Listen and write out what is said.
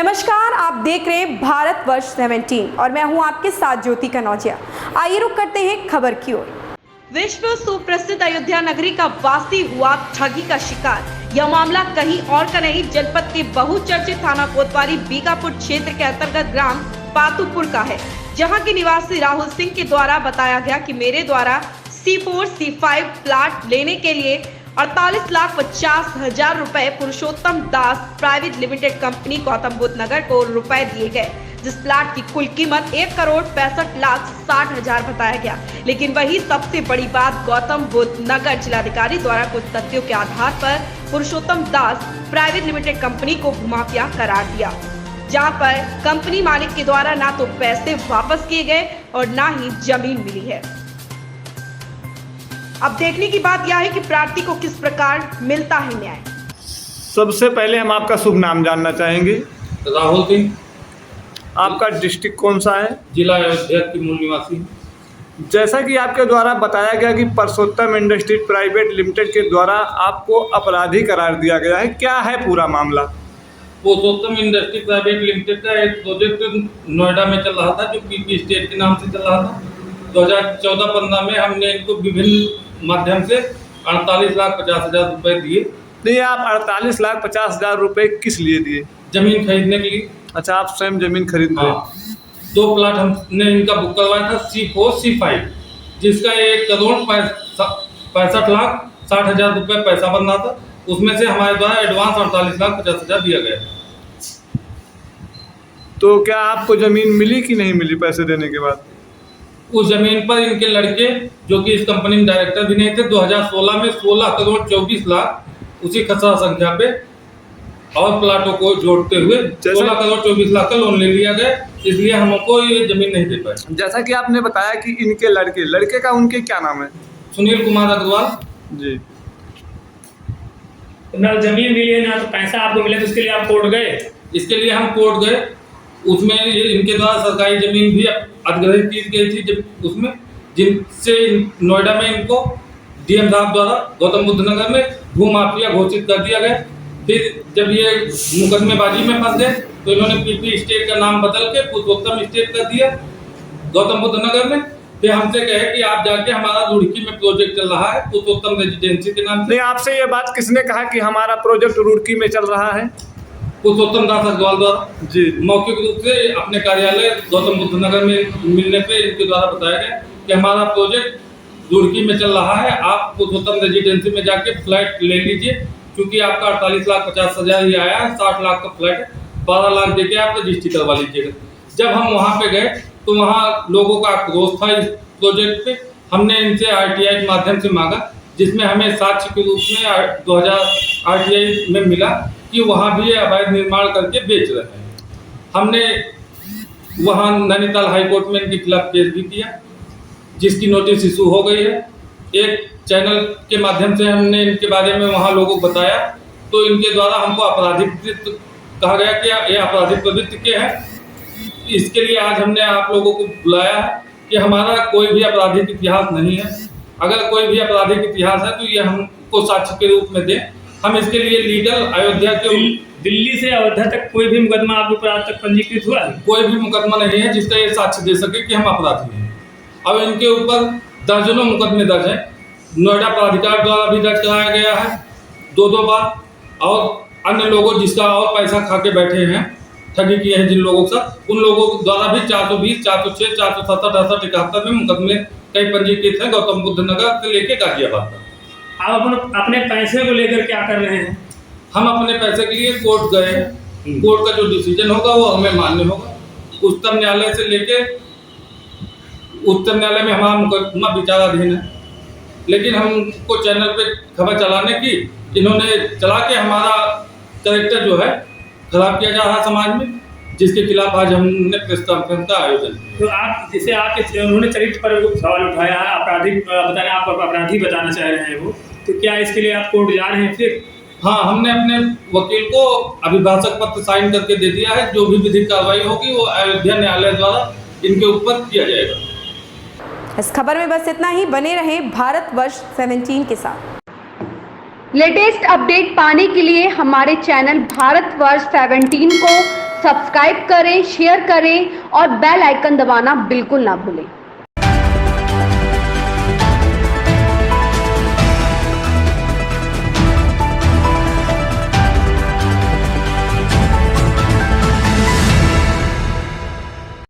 नमस्कार, आप देख रहे हैं भारतवर्ष 17 और मैं हूं आपके साथ ज्योति कनौजिया। आइए रुक करते हैं खबर की ओर। विश्व सुप्रसिद्ध अयोध्या नगरी का वासी हुआ ठगी का शिकार। यह मामला कहीं और का नहीं, जनपद के बहुचर्चित थाना कोतवाली बीकापुर क्षेत्र के अंतर्गत ग्राम पातुपुर का है, जहां के निवासी राहुल सिंह के द्वारा बताया गया कि मेरे द्वारा C4 C5 प्लाट लेने के लिए 48,50,000 रुपए Purushottam Das private limited company Gautam Buddh Nagar को रुपए दिए गए, जिस प्लाट की कुल कीमत 1,65,60,000 बताया गया। लेकिन वही सबसे बड़ी बात, गौतम बुद्ध नगर जिलाधिकारी द्वारा कुछ तथ्यों के आधार पर पुरुषोत्तम दास प्राइवेट लिमिटेड कंपनी को भूमाफिया करार दिया, जहां पर कंपनी मालिक के द्वारा ना तो पैसे वापस किए गए और ना ही जमीन मिली है। अब देखने की बात यह है कि प्रार्थी को किस प्रकार मिलता है न्याय। सबसे पहले हम आपका शुभ नाम जानना चाहेंगे। राहुल सिंह। आपका डिस्ट्रिक्ट कौन सा है? जिला अयोध्या की मूल निवासी। जैसा कि आपके द्वारा बताया गया कि पुरुषोत्तम इंडस्ट्रीज प्राइवेट लिमिटेड के द्वारा आपको अपराधी करार दिया गया है, क्या है पूरा मामला? पुरुषोत्तम इंडस्ट्री प्राइवेट लिमिटेड का एक प्रोजेक्ट नोएडा में चल रहा था, जो पीपी स्टेट के नाम से चल रहा था। 2014-15 में हमने इनको विभिन्न माध्यम से 48,50,000 रुपए दिए। नहीं, आप 48,50,000 रुपए किस लिए दिए? जमीन खरीदने के लिए। अच्छा, आप स्वयं जमीन खरीद रहे? हाँ। 2 प्लाट हमने इनका बुक करवाया था, C4 C5, जिसका 1,65,60,000 रुपए पैसा बन रहा था। उसमें से हमारे द्वारा एडवांस 48,50,000 दिया गया। तो क्या आपको जमीन मिली कि नहीं मिली पैसे देने के बाद? उस जमीन पर इनके लड़के, जो कि इस कंपनी में डायरेक्टर भी नहीं थे, 2016 में 16,24,00,000 उसी खसरा संख्या पे और प्लाटों को जोड़ते हुए 16,24,00,000 का लोन ले लिया गया। इसलिए हमको ये जमीन नहीं दे पाए। जैसा कि आपने बताया कि इनके लड़के का उनके क्या नाम है? सुनील कुमार अग्रवाल जी। ना जमीन मिली है ना तो पैसा आपको मिले, तो इसके लिए आप कोर्ट गए? इसके लिए हम कोर्ट गए। उसमें इनके द्वारा सरकारी जमीन भी अधिग्रहित की गई थी, जब उसमें जिनसे नोएडा में इनको DM साहब द्वारा गौतम बुद्ध नगर में भूमाफिया घोषित कर दिया गया। फिर जब ये मुकदमेबाजी में फंस गए तो इन्होंने पीपी स्टेट का नाम बदल के पुरुषोत्तम स्टेट कर दिया गौतम बुद्ध नगर में। फिर हमसे कहे कि आप जाके हमारा रुड़की में प्रोजेक्ट चल रहा है पुरुषोत्तम रेजिडेंसी के नाम से। नहीं, आपसे ये बात किसने कहा कि हमारा प्रोजेक्ट रुड़की में चल रहा है? पुरुषोत्तम दास अग्रवाल द्वारा जी मौखिक रूप से अपने कार्यालय गौतम बुद्ध नगर में मिलने पे इनके द्वारा बताया गया कि हमारा प्रोजेक्ट रुड़की में चल रहा है, आप पुरुषोत्तम रेजिडेंसी में जाके फ्लैट ले लीजिए, क्योंकि आपका 48,50,000 ही आया है, 60 लाख का फ्लैट है, 12 लाख देके आप रजिस्ट्री करवा लीजिएगा। जब हम वहाँ पे गए तो वहाँ लोगों का आक्रोश था इस प्रोजेक्ट पे। हमने इनसे RTI के माध्यम से मांगा, जिसमें हमें साक्ष्य के रूप में 2000 RTI में मिला कि वहाँ भी ये अवैध निर्माण करके बेच रहे हैं। हमने वहाँ नैनीताल हाई कोर्ट में इनके खिलाफ केस भी किया, जिसकी नोटिस इशू हो गई है। एक चैनल के माध्यम से हमने इनके बारे में वहाँ लोगों को बताया, तो इनके द्वारा हमको आपराधिक कहा गया कि ये आपराधिक प्रवृत्ति के हैं। इसके लिए आज हमने आप लोगों को बुलाया है कि हमारा कोई भी आपराधिक इतिहास नहीं है। अगर कोई भी आपराधिक इतिहास है तो ये हमको साक्ष्य के रूप में दें। हम इसके लिए लीगल अयोध्या के दिल्ली से अयोध्या तक कोई भी मुकदमा आपके ऊपर आज तक पंजीकृत हुआ है? कोई भी मुकदमा नहीं है जिसका ये साक्ष्य दे सके कि हम अपराधी हैं। अब इनके ऊपर दर्जनों मुकदमे दर्ज हैं। नोएडा प्राधिकार द्वारा भी दर्ज कराया गया है 2 बार, और अन्य लोगों जिसका और पैसा खा के बैठे हैं, ठगी किए हैं जिन लोगों के साथ, उन लोगों द्वारा भी 420, 406, 467, 68, 71 में मुकदमे कई पंजीकृत हैं गौतम बुद्ध नगर से लेके गाजियाबाद तक। आप अपने पैसे को लेकर क्या कर रहे हैं? हम अपने पैसे के लिए कोर्ट गए हैं। कोर्ट का जो डिसीजन होगा वो हमें मान्य होगा। उच्चतम न्यायालय से लेके उच्चतम न्यायालय में हमारा मुकदमा विचाराधीन है, लेकिन हमको चैनल पे खबर चलाने की इन्होंने चला के हमारा कैरेक्टर जो है खराब किया जा रहा है समाज में, जिसके खिलाफ आज हमने प्रेस कॉन्फ्रेंस का आयोजन किया। तो आप जैसे आपके उन्होंने चरित्र पर सवाल उठाया है, आपराधिक बताने, आप अपराधी बताना चाह रहे हैं वो, तो क्या इसके लिए आप कोर्ट जा रहे हैं फिर? हाँ, हमने अपने वकील को अभिभाषक पत्र साइन करके दे दिया है। जो भी विधिक कार्रवाई होगी वो अयोध्या न्यायालय द्वारा इनके ऊपर किया जाएगा। इस खबर में बस इतना ही। बने रहें भारतवर्ष 17 के साथ। लेटेस्ट अपडेट पाने के लिए हमारे चैनल भारतवर्ष 17 को सब्सक्राइब करें, शेयर करें और बेल आइकन दबाना बिल्कुल ना भूलें।